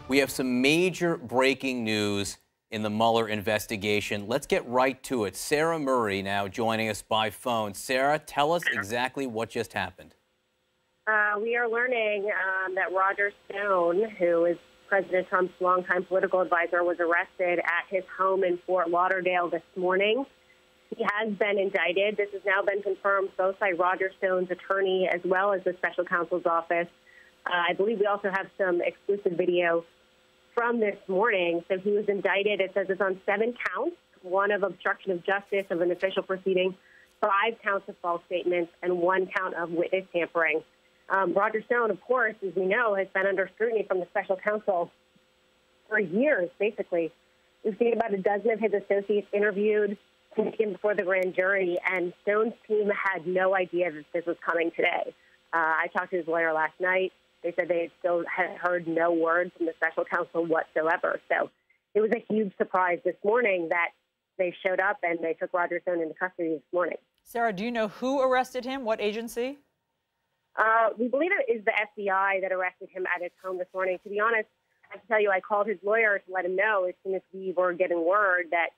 We have some major breaking news in the Mueller investigation. Let's get right to it. Sarah Murray now joining us by phone. Sarah, tell us exactly what just happened. We are learning that Roger Stone, who is President Trump's longtime political advisor, was arrested at his home in Fort Lauderdale this morning. He has been indicted. This has now been confirmed both by Roger Stone's attorney as well as the special counsel's office. I believe we also have some exclusive video from this morning. So he was indicted. It says it's on 7 counts, 1 of obstruction of justice of an official proceeding, 5 counts of false statements, and 1 count of witness tampering. Roger Stone, of course, as we know, has been under scrutiny from the special counsel for years, basically. We've seen about a dozen of his associates interviewed, taken before the grand jury, and Stone's team had no idea that this was coming today. I talked to his lawyer last night. They said they still had heard no word from the special counsel whatsoever. So it was a huge surprise this morning that they showed up and they took Roger Stone into custody this morning. Sarah, do you know who arrested him? What agency? We believe it is the FBI that arrested him at his home this morning. To be honest, I have to tell you, I called his lawyer to let him know as soon as we were getting word that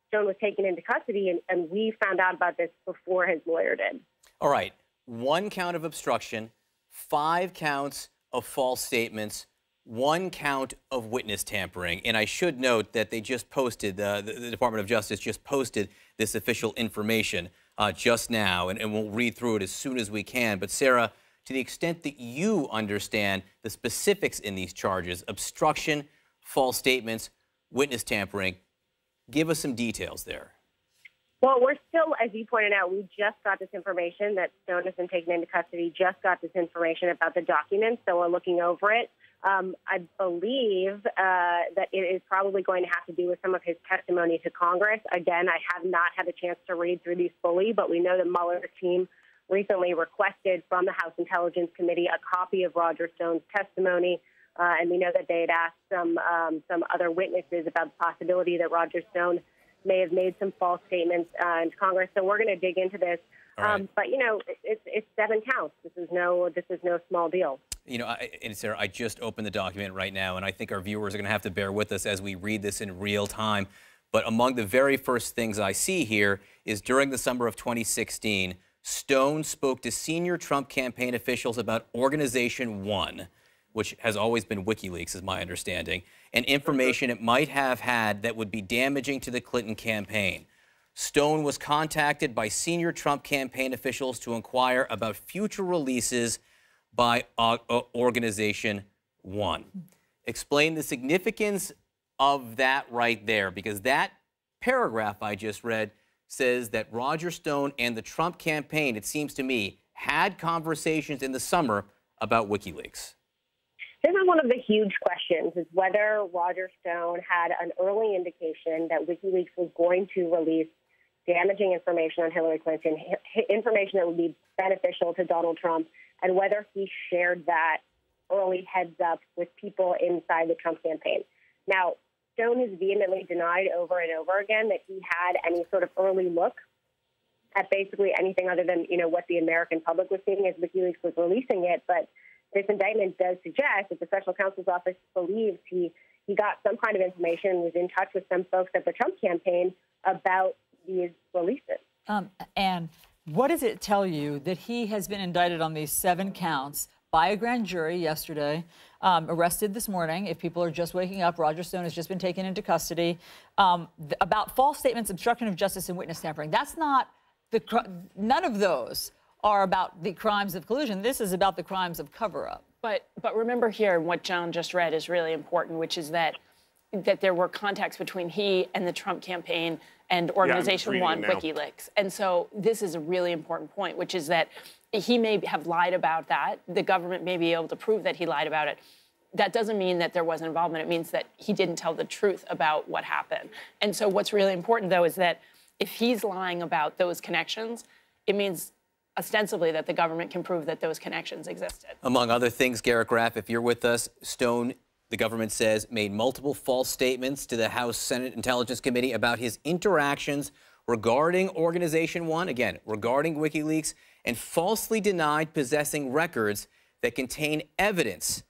Stone was taken into custody, and we found out about this before his lawyer did. All right. 1 count of obstruction, 5 counts of false statements, 1 count of witness tampering. And I should note that they just posted, the Department of Justice just posted this official information just now, and we'll read through it as soon as we can. But Sarah, to the extent that you understand the specifics in these charges, obstruction, false statements, witness tampering, give us some details there. Well, we're still, as you pointed out, we just got this information that Stone has been taken into custody, just got this information about the documents, so we're looking over it. I believe that it is probably going to have to do with some of his testimony to Congress. Again, I have not had a chance to read through these fully, but we know that Mueller's team recently requested from the House Intelligence Committee a copy of Roger Stone's testimony, and we know that they had asked some other witnesses about the possibility that Roger Stone may have made some false statements in Congress. So we're going to dig into this. Right. But you know, it's 7 counts. This is no small deal. You know, and Sarah, I just opened the document right now, and I think our viewers are going to have to bear with us as we read this in real time. But among the very first things I see here is during the summer of 2016, Stone spoke to senior Trump campaign officials about Organization 1, which has always been WikiLeaks, is my understanding, and information it might have had that would be damaging to the Clinton campaign. Stone was contacted by senior Trump campaign officials to inquire about future releases by Organization 1. Explain the significance of that right there, because that paragraph I just read says that Roger Stone and the Trump campaign, it seems to me, had conversations in the summer about WikiLeaks. This is one of the huge questions, is whether Roger Stone had an early indication that WikiLeaks was going to release damaging information on Hillary Clinton, information that would be beneficial to Donald Trump, and whether he shared that early heads up with people inside the Trump campaign. Now, Stone has vehemently denied over and over again that he had any sort of early look at basically anything other than, you know, what the American public was seeing as WikiLeaks was releasing it. But this indictment does suggest that the special counsel's office believes he got some kind of information, was in touch with some folks at the Trump campaign about these releases. And what does it tell you that he has been indicted on these 7 counts by a grand jury yesterday, arrested this morning? If people are just waking up, Roger Stone has just been taken into custody, about false statements, obstruction of justice, and witness tampering. That's not none of those are about the crimes of collusion. This is about the crimes of cover-up. But remember here, what John just read is really important, which is that there were contacts between he and the Trump campaign and Organization 1, WikiLeaks. And so this is a really important point, which is that he may have lied about that. The government may be able to prove that he lied about it. That doesn't mean that there was involvement. It means that he didn't tell the truth about what happened. And so what's really important, though, is that if he's lying about those connections, it means ostensibly that the government can prove that those connections existed. Among other things, Garrett Graff, if you're with us, Stone, the government says, made multiple false statements to the House Senate Intelligence Committee about his interactions regarding Organization 1, again, regarding WikiLeaks, and falsely denied possessing records that contain evidence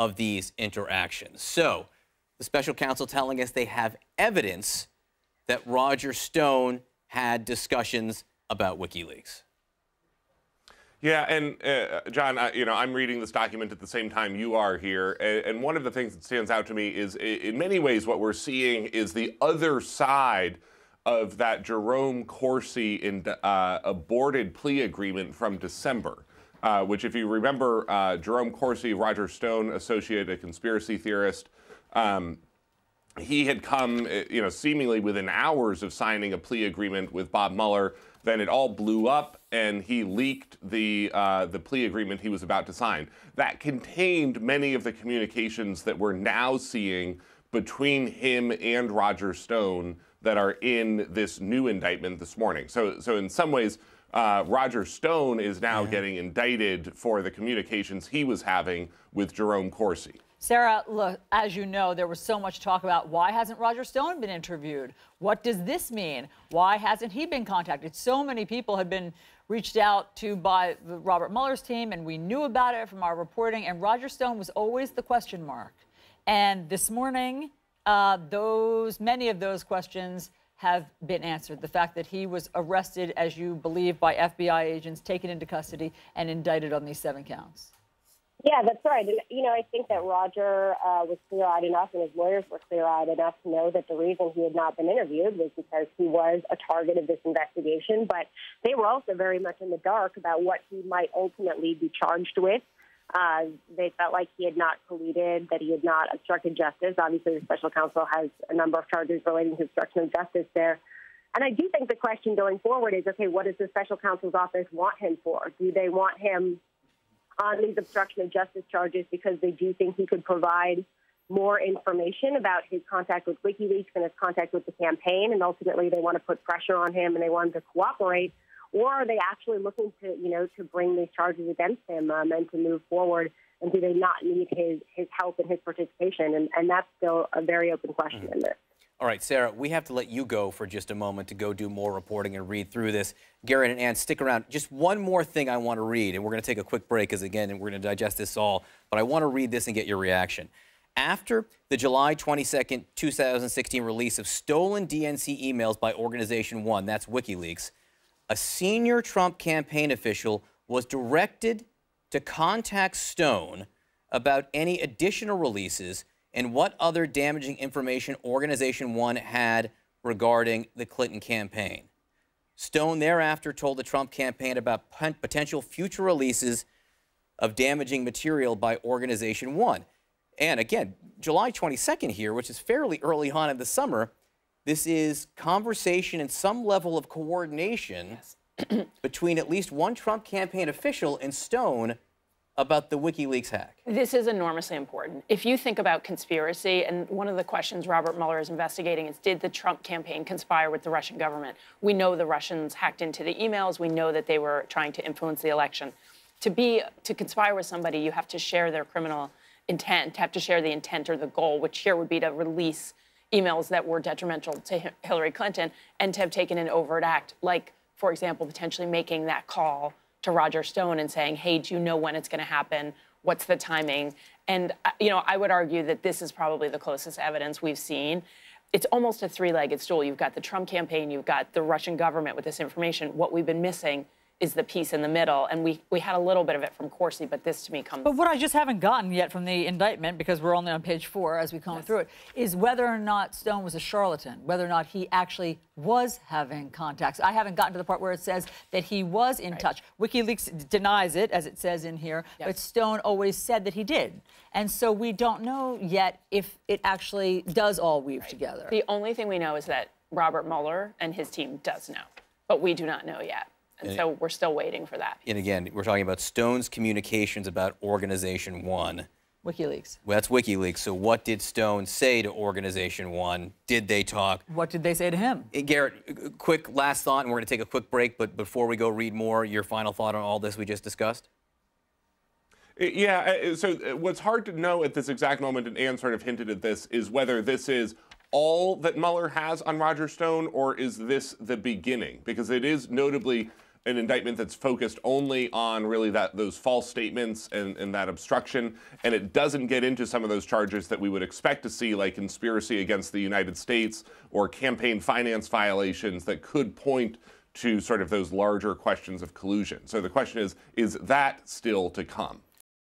of these interactions. So the special counsel telling us they have evidence that Roger Stone had discussions about WikiLeaks. Yeah, and John, I'm reading this document at the same time you are here, and one of the things that stands out to me is, in many ways, what we're seeing is the other side of that Jerome Corsi aborted plea agreement from December, which, if you remember, Jerome Corsi, Roger Stone associate, a conspiracy theorist, he had come, seemingly within hours of signing a plea agreement with Bob Mueller. Then it all blew up, and he leaked the plea agreement he was about to sign. That contained many of the communications that we're now seeing between him and Roger Stone that are in this new indictment this morning. So in some ways, Roger Stone is now getting indicted for the communications he was having with Jerome Corsi. Sarah, look, as you know, there was so much talk about why hasn't Roger Stone been interviewed? What does this mean? Why hasn't he been contacted? So many people had been reached out to by Robert Mueller's team, and we knew about it from our reporting, and Roger Stone was always the question mark. And this morning, many of those questions have been answered. The fact that he was arrested, as you believe, by FBI agents, taken into custody, and indicted on these 7 counts. Yeah, that's right. And, I think that Roger was clear-eyed enough, and his lawyers were clear-eyed enough to know that the reason he had not been interviewed was because he was a target of this investigation. But they were also very much in the dark about what he might ultimately be charged with. They felt like he had not colluded, that he had not obstructed justice. Obviously, the special counsel has a number of charges relating to obstruction of justice there. And I do think the question going forward is, okay, what does the special counsel's office want him for? Do they want him on these obstruction of justice charges because they do think he could provide more information about his contact with WikiLeaks and his contact with the campaign, and ultimately they want to put pressure on him and they want him to cooperate? Or are they actually looking to, to bring these charges against him and to move forward? And do they not need his help and his participation? And that's still a very open question in this. All right, Sarah, we have to let you go for just a moment to go do more reporting and read through this. Garrett and Ann, stick around. Just one more thing I want to read, and we're going to take a quick break because, again, we're going to digest this all. But I want to read this and get your reaction. After the July 22nd, 2016 release of stolen DNC emails by Organization 1, that's WikiLeaks, a senior Trump campaign official was directed to contact Stone about any additional releases and what other damaging information Organization 1 had regarding the Clinton campaign. Stone thereafter told the Trump campaign about potential future releases of damaging material by Organization 1. And again, July 22nd here, which is fairly early on in the summer, this is conversation and some level of coordination between at least one Trump campaign official and Stone about the WikiLeaks hack. This is enormously important. If you think about conspiracy, and one of the questions Robert Mueller is investigating is, did the Trump campaign conspire with the Russian government? We know the Russians hacked into the emails. We know that they were trying to influence the election. To conspire with somebody, you have to share their criminal intent, have to share the intent or the goal, which here would be to release emails that were detrimental to Hillary Clinton, and to have taken an overt act, like, for example, potentially making that call to Roger Stone and saying, hey, do you know when it's going to happen? What's the timing? And, I would argue that this is probably the closest evidence we've seen. It's almost a 3-legged stool. You've got the Trump campaign, you've got the Russian government with this information. What we've been missing is the piece in the middle. And we had a little bit of it from Corsi, but this to me comes... But what I just haven't gotten yet from the indictment, because we're only on page 4 as we comb through it, is whether or not Stone was a charlatan, whether or not he actually was having contacts. I haven't gotten to the part where it says that he was in touch. WikiLeaks denies it, as it says in here, but Stone always said that he did. And so we don't know yet if it actually does all weave together. The only thing we know is that Robert Mueller and his team does know, but we do not know yet. And so we're still waiting for that. And again, we're talking about Stone's communications about Organization 1. WikiLeaks. Well, that's WikiLeaks. So what did Stone say to Organization 1? Did they talk? What did they say to him? Garrett, quick last thought, and we're going to take a quick break. But before we go read more, your final thought on all this we just discussed? Yeah, so what's hard to know at this exact moment, and Ann sort of hinted at this, is whether this is all that Mueller has on Roger Stone, or is this the beginning? Because it is notably an indictment that's focused only on really those false statements and that obstruction, and it doesn't get into some of those charges that we would expect to see, like conspiracy against the United States or campaign finance violations that could point to sort of those larger questions of collusion. So the question is that still to come?